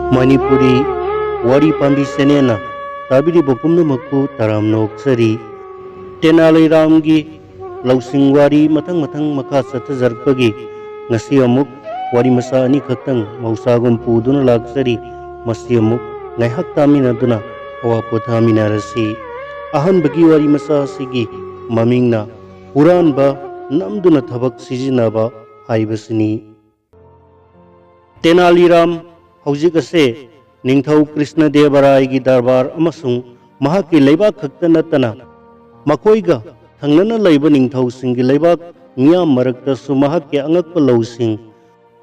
Manipuri Wari Pambi Senena Tabiri Bokumnamakku Taramnoksari Tenali Ramgi Lausing Wari Matang Matang Maka Satazarpagi Ngasi Amuk Wari Masa Ani Khaktang Mausagum Puduna Laksari Masi Amuk Ngaihak Taminaduna Awapothaminarasi Ahan Bagi Wari Masa Sigi Mamingna Puranba Namduna Thabak Sizinaba Haibasini Tenali Ram Hauzik ase Ningthau Krishna Devarai gi darbar amasung mahaki leibak khakta natana makoiga thangnana leiba ningthau singi leibak miyam marakta su mahaki angakpa lausing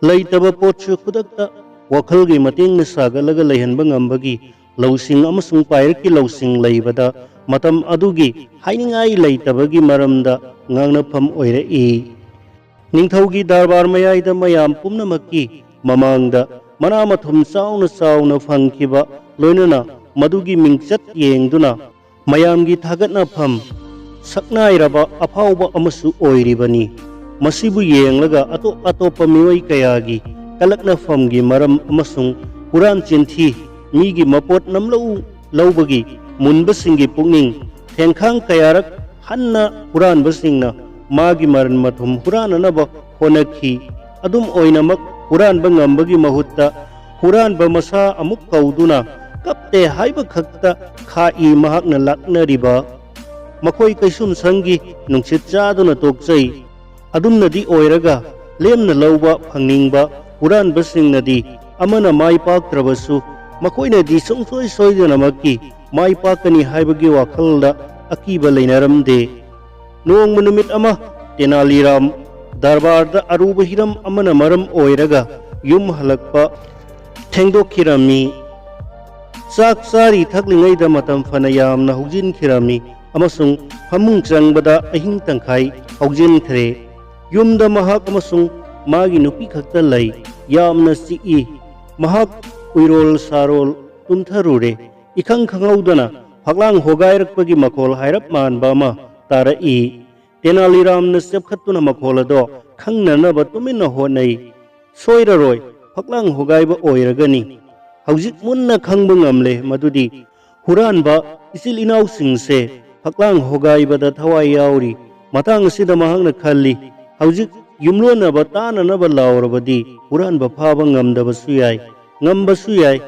leitaba potchu khudakta wakhal gi mating na sagalaga leihanba ngambagi lausing amasung pairki lausing leibada matam adugi hainingai leitabagi maramda ngangnapam oire i ningthau gi darbar mayaida mayam pumnamakki mamangda Mana mathum sauna fangkiba loinana madugi mingchat yengduna mayamgi thagatna pham saknairaba afauba amasu oiribani masibu yenglaga atop mioi kayagi kalakna famgi maram amasung puran chinthi migi mapot namlau laubagi munbasingi pungning thengkhang kayarak hanna puran basingna magi maran mathum purananaba honakhi adum oinamak Huran bangambagi mahutta Huran bamasa amuk kauduna kapte haiba khakta khai mahakna lakna riba makoi kaisum sangi nungsit chaduna tokchai adumnadi oiraga lemna lauba phangningba Huran basingnadi amana mai paktrabasu makoina di songsoi soidana makki mai pakani haibagi wakhalda akiba leinaramde nong manumit ama Tenali Ram Darbarda aruba hiram amana maram oiraga yum halakpa thengdok khirami sak sari thaklingai da matam fana yamna hujin khirami amasung hamung changbada ahing tangkhai hujin thre yumda mahak amasung magi nupi khakta lai yamna si mahak uirol sarol tumtharure ikhang khangaudana phaklang hogairakpagi makol hairap manba ma tara i Tenali Ram na sepkhatuna makholado khangnanaba tumina honai soiraroi phaklang hogaiba oiragani haujik munna khangba ngamle madudi huranba isil inau singse phaklang hogaibada thawai yauri matang sida mahangna khalli haujik yumlonaba tananaba laurabadi huranba phaba ngamdaba suyai ngamba suyai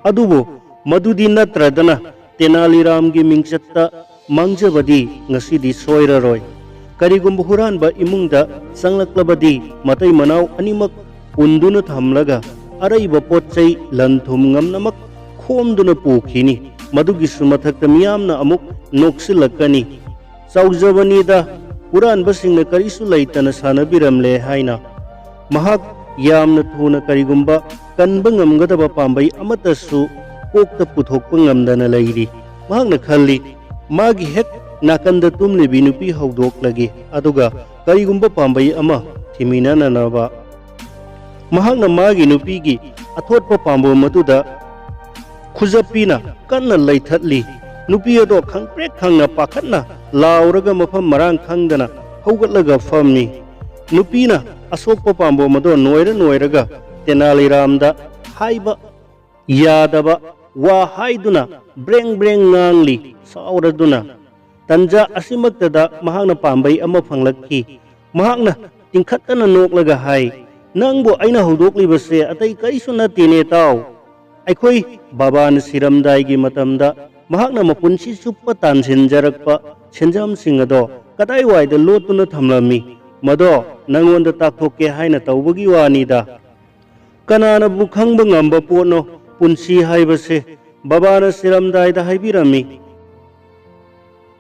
adubo madudi natradana Tenali Ram gi mingchatta mangjabadi ngasidi soiraroi Karigumba huranba imungda sanglaklabadi matai manau animak unduna thamlaga araiba potchai lanthum ngamnamak khomduna pukhini madugi sumathakta miyamna amuk noksilakani saujabani da huranba singna karisu laitana sanabiramle haina mahak yamna thuna karigumba kanba ngamgadaba pambai amatasu kokta puthokpa ngamdana leiri mahakna khalli magi hek Nakanda tumle binupi haudok lagi aduga karigumba pambai ama thimina nanaba mahakna magi nupigi athotpa pambo matuda khujapina kanna laithatli nupi ado khangprek khangna pakhatna lauraga mafam marang khangdana haugatlaga fammi nupina asokpa pambo mado noiraga Tenali Ramda haiba yadaba wa haiduna breng ngangli sauraduna Tanja asimaktada mahakna pambai ama phanglakhi mahakna tingkhatana noklaga hai nangbo aina hodoklibase atai kaisu natine taw aikhoi babana siramdai gi matamda mahakna mapunsi suppa tansinjarakpa senjam singado kadai waida lotuna thamlami mado nangonda takhokke haina tawbagi wanida kanana bu khangba ngamba pono punsi haibase babana siramdai da haibirami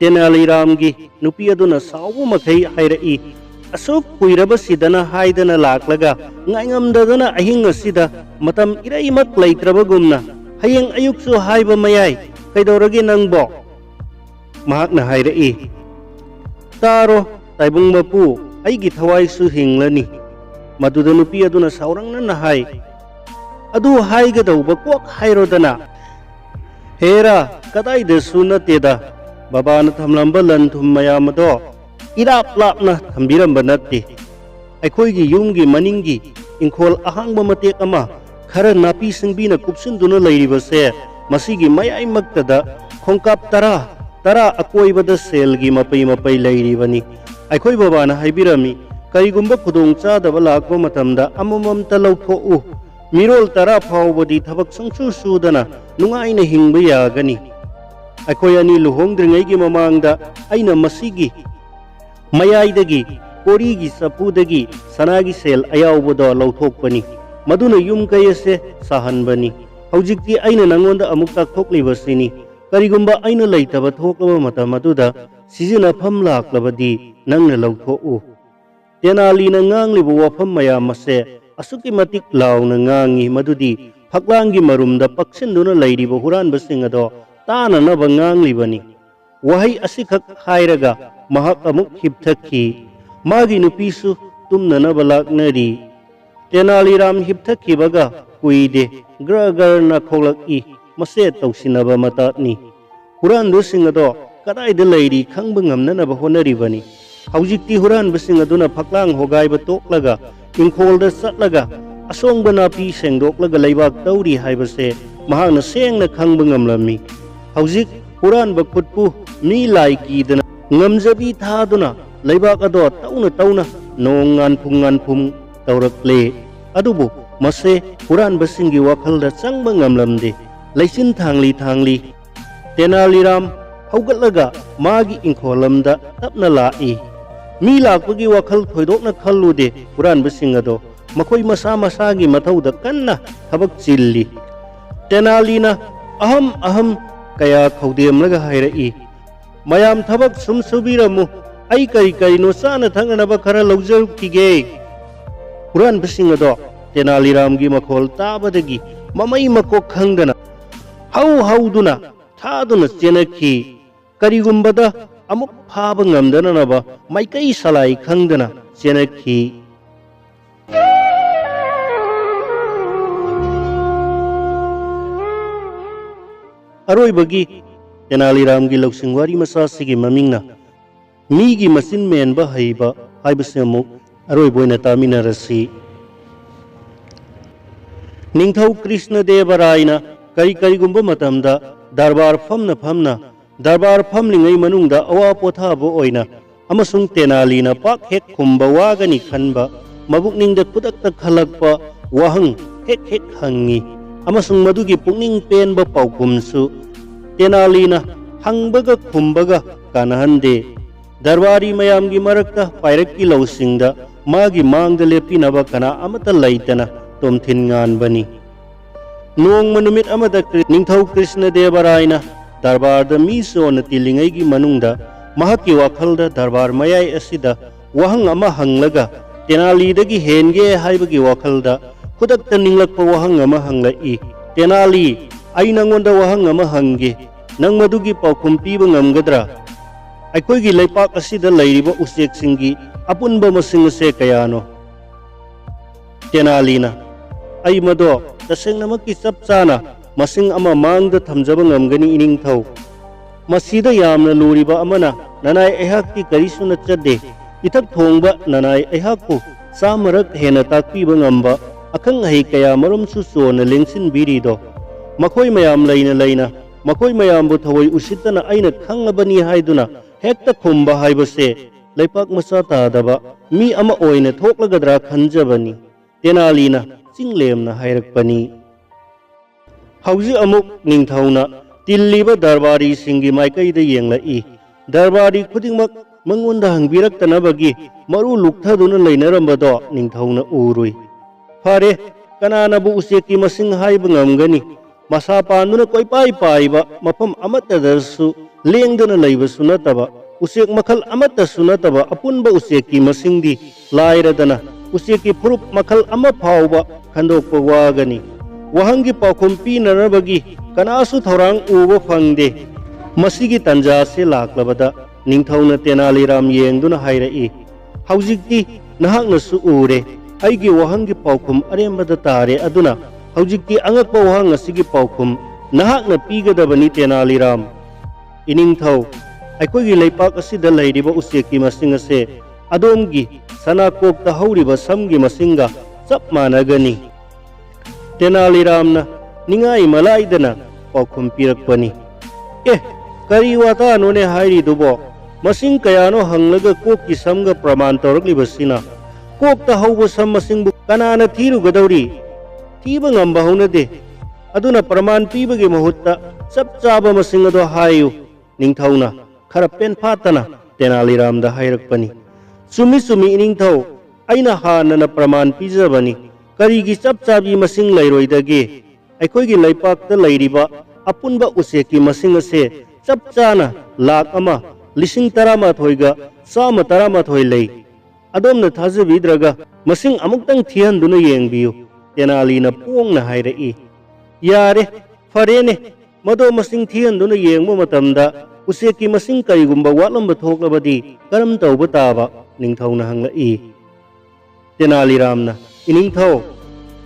Tenali Ram gi nupi aduna sawu makhai hairai asuk kuiraba sidana haidana laklaga ngaingamdadana ahing asida matam iraimak laitraba gumna hayeng ayuksu haiba mayai kaidorage nangbo mahakna hairai taro taibung mapu aigi thawai su hinglani maduda nupi aduna saurangna na hai adu haiga dauba kok hairodana hera kadai de sunateda Babana thamlamba lanthum mayamado irap lapna thambiramba natte aikhoi gi yumgi maningi ingkhol ahangba matek ama खरा नापी सिंबीना कुपसिंदुना लैरिबसे मसीगी मयाइमक्तदा खोंकाप तरा अकोइबदा सेलगी मपई मपई लैरिबनी अखोई बाबाना हाइबिरमी करिगुंबा खुदोंग चादबा लाक्पा मतमदा अमममता लौथोउ मिरोल तरा फावबदी थबक संसु सुदना नुंगाइना हिंबा यागनी अखोई अनि लुहोंगद्रिंगैगी ममांगदा अइना मसीगी मयाइदगी कोरीगी सपुदगी सनागी cell अयावबदो लौथोकपनी मदुना yum कयसे साहनबनी हौजिक्ति अइना नंगोंदा अमुक ताकथोकलिबसिनी करिगुंबा अइना लैतबा थोकलबा मतम अदुदा सिजिनफम लाक्लबदी नंगना लौथोउ तेनालीना ngangliba wafam mayam ase asuki matik launa ngangi madudi phaklangi marumda paksinduna lairiba huranbasing ado tananaba nganglibani wahai asikhak hairaga mahak amuk hipthakhi magi nupisu tumnanaba laknari Tenaliram hipthakhibaga kuide gragarna kholaki mase tausinaba matatni huranbasing ado kadaida lairi khangba ngamnanaba honaribani हौजिक्ति हुरानबसिंग अदुना फक्लांग होगाइबा तोकलगा इंखोलदा चटलगा असोंगबा नापी सेंगदोकलगा लैबाक तौरी हाइबसे महांगना सेंगना खंगबा ngamlami हौजिक हुरानबा खुदपु मी लाइकीदना ngamjabi थादुना लैबाक अदो तौना नोंगानफुम तौरक्ले अदुबु मसे हुरानबसिंगी वखलदा चंगबा ngamlamde लैसिन थांगली Tenaliram हौगलगा मागी इंखोलमदा तपना लाई मी लाकपगी वखल थोइदोकना खल्लुदे हुरानबसिंग अदो मखोई मसा मसागी मथौदा कन्ना थबक chilli तेनालीना अहम कया खौदेमलगा हाइरई मयाम थबक सुम सुबिरमु आई करिनो चाना थंगनबा खरा लौजरुखिगे हुरानबसिंग अदो तेनालीरामगी मखोल ताबदगी ममई मकोक खंगदना हौदुना थादुना चेनखी करिगुंबदा अमुक फाबा ngamdanaba maikai salai khangdana chenakhi अरोइबगी Tenaliram की लौसिंगवारी मसासिगी ममिंगना मीगी मसिन मेनबा हईबा हाइबसे अमुक अरोइबोइना तामिनरसी निंगथौ कृष्णदेवरायना करिगुंबा मतमदा दरबार फमना दरबार फमलिंगै मनुंगदा अवा पोथाबो ओइना अमसुंग तेनालीना पाक हेक खुंबा वागनी खनबा मबुकनिंगदा खुदक्ता खलकपा वाहंग हेक हंगी अमसुंग मदुगी पुकनिंग पेनबा पाउखुमसु तेनालीना हंगबगा खुंबगा कानहंदे दरबारी मयामगी मरक्ता पायरक्की लौसिंगदा मागी मांगदा लेपिनबा कना अमता लैतना तोमथिनगानबनी नोंग मनुमित अमदा निंगथौ कृष्णदेवरायना दरबार द मीसोन तिलिंगैगी मनुंगदा महकी वाखलदा दरबार मयाई असिदा वहंग अमा हंगलगा तेनालीदगी हेनगे हाइबगी वाखलदा खुदक्ता निंगलकपा वहंग अमा हंगलई तेनाली आई नंगोंदा वहंग अमा हंगे नंग मदुगी पाउखुम पीबा ngamgadra अखोइगी लैपाक असिदा लैरिबा उसेकसिंगी अपुनबा मसिंग से कयानो तेनालीना आई मदो तसेंगनमकी चपचाना मसिंग अमा मांगदा थमजबा ngamgani इनिंगथौ मसीदा यामना लुरिबा अमना ननाय एहाकती करिसु नचदे इथक थोंगबा ननाय एहाकु सामरक हेना ताकपीबा ngamba अखंग हई कया मरुमसु सोना लेंसिन बिरिदो मखोई मयाम लैना मखोई मयामबु थवई उसितना अइना खंगबनी हाइदुना हेक्ता खुंबा हाइबसे लैपाक मसा तादबा मी अमा ओइना थोकलगद्रा खंजबनी तेनालीना चिंगलेमना हाइरकपनी हौजी अमुक निंगथौना तिल्लीबा दरबारी सिंगी माइकैदा येंगलई दरबारी खुदिंगमक मंगोंदा हंगबिरक्तनबगी मरु लुक्थदुना लैनरंबदो निंगथौना उरुई फारे कनानाबु उसेकी मसिंग हाइबा ngamgani मसा पानुना कोइपाई पाइबा मफम अमतदसु लेंगदना लैबसु नतबा उसेक मखल अमतसु नतबा अपुनबा उसेकी मसिंगदी लाइरदना उसेकी फुरुप मखल अमा फावबा खंदोकपा वागनी वहंगी पाउखुम पीनरबगी कनासु थौरांग उबा फंगदे मसिगी तंजा से लाक्लबदा निंगथौना तेनालीराम येंगदुना हाइरई हौजिक्ति नहाकनसु उरे अइगी वहंगी पाउखुम अरेंबदा तारे अदुना हौजिक्ति अंगकपा वहंग असिगी पाउखुम नहाकना पीगदबनी तेनालीराम इनिंगथौ अखोइगी लैपाक असिदा लैरिबा उसेकी मसिंग असे अदोमगी सनाकोकता हौरिबा समगी मसिंगा चप मानगनी तेनालीरामना निंगाई मलाइदना पाउखुम पिरकपनी। ए करी वातानोने हाइरिदुबो मसिंग कयानो हंगलगा कोककी समगा प्रमाण तौरक्लिबसिना कोकता हौबो सम मसिंगबु कनाना थीरुगदौरी थीबा ngamba हौनदे अदुना प्रमाण पीबगे महुत्ता चप चाबा मसिंग अदो हायु निंगथौना खरा पेन फातना तेनालीरामदा हाइरकपनी। चुमी चुमी निंगथौ अइना हानना प्रमाण पीजबनी करीगी चप चाबी मसिंग लैरोइदगे अखोइगी लैपाकता लैरिबा अपुनबा उसेकी मसिंग असे चप चाना लाख अमा लिसिंग तरामाथोइगा चामा तरामाथोइ लೈ अदोमना थाजबिद्रगा मसिंग अमुक्तंग थिहनदुना येंगबियु तेनालीना पोंगना हाइरई। यारे फरेने मदो मसिंग थिहनदुना येंगबो मतमदा उसेकी मसिंग करिगुंबा वालंबा थोक्लबदी करम तौबा ताबा निंगथौना हंगई। तेनालीरामना इनिंगथौ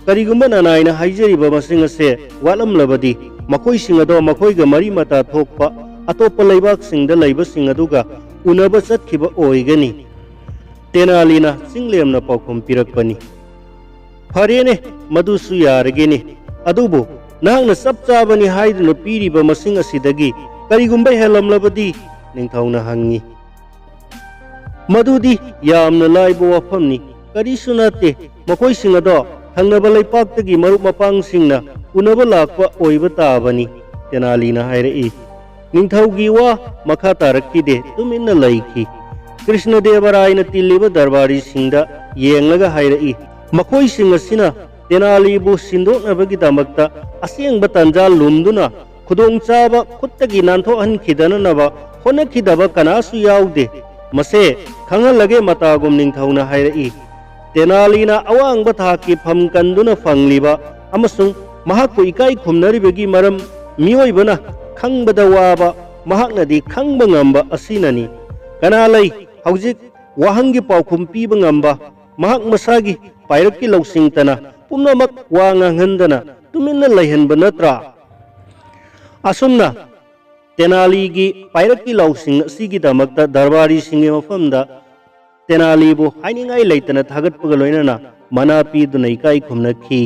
करिगुंबा ननाइना हाइजरिबा मसिंग असे वालंलबदी मखोइसिंग अदो मखोइगा मरी मता थोकपा अतोप्पा लैबाकसिंगदा लैबसिंग अदुगा उनबा चटखिबा ओइगनी। तेनालीना चिंगलेमना पाउखुम पिरकपनी। फरेने मदुसु यारगेने अदुबो नहांगना चप चाबनी हाइदुना पीरिबा मसिंग असिदगी करिगुंबा हेलमलबदी निंगथौना हंगी। मदुदी यामना लाइबा वाफमनी करिसु नते मखोइसिंग अदो थंगनबा लैपाकतगी मरुप मपांगसिंगना उनबा लाकपा ओइबा ताबनी तेनालीना हाइरई। निंगथौगी वा मखा तारक्किदे तुमिन्ना लैखी। कृष्णदेवरायना तिल्लिबा दरबारी सिंगदा येंगलगा हाइरई मखोइसिंग असिना तेनालीबु सिंदोकनबगिदमक्ता असेंगबा तंजा लुमदुना खुदोंचाबा खुत्तगी नांथोहनखिदननबा होनखिदबा कनासु याउदे मसे खंगलगे मतागुम निंगथौना हाइरई। तेनालीना अवांगबा थाकी फमकंदुना फंगलिबा अमसुंग महाकु इकाई खुमनरिबगी मरम मियोइबना खंगबदा वाबा महाकनदी खंगबा ngamba असिननी कना लै हौजिक वाहंगी पाउखुम पीबा ngamba महाक मसागी पाइरक्की लौसिंगतना पुनमक वा nganghndana तुमिन्ना लैहनबा नत्रा। असुमना तेनालीगी पाइरक्की लौसिंग असिगिदमक्ता दरबारी सिंगे मफमदा तेनालीबु हाइनिंगाई लैतना थागतपगा लोइनना मना पीदुना इकाई खुमनखी।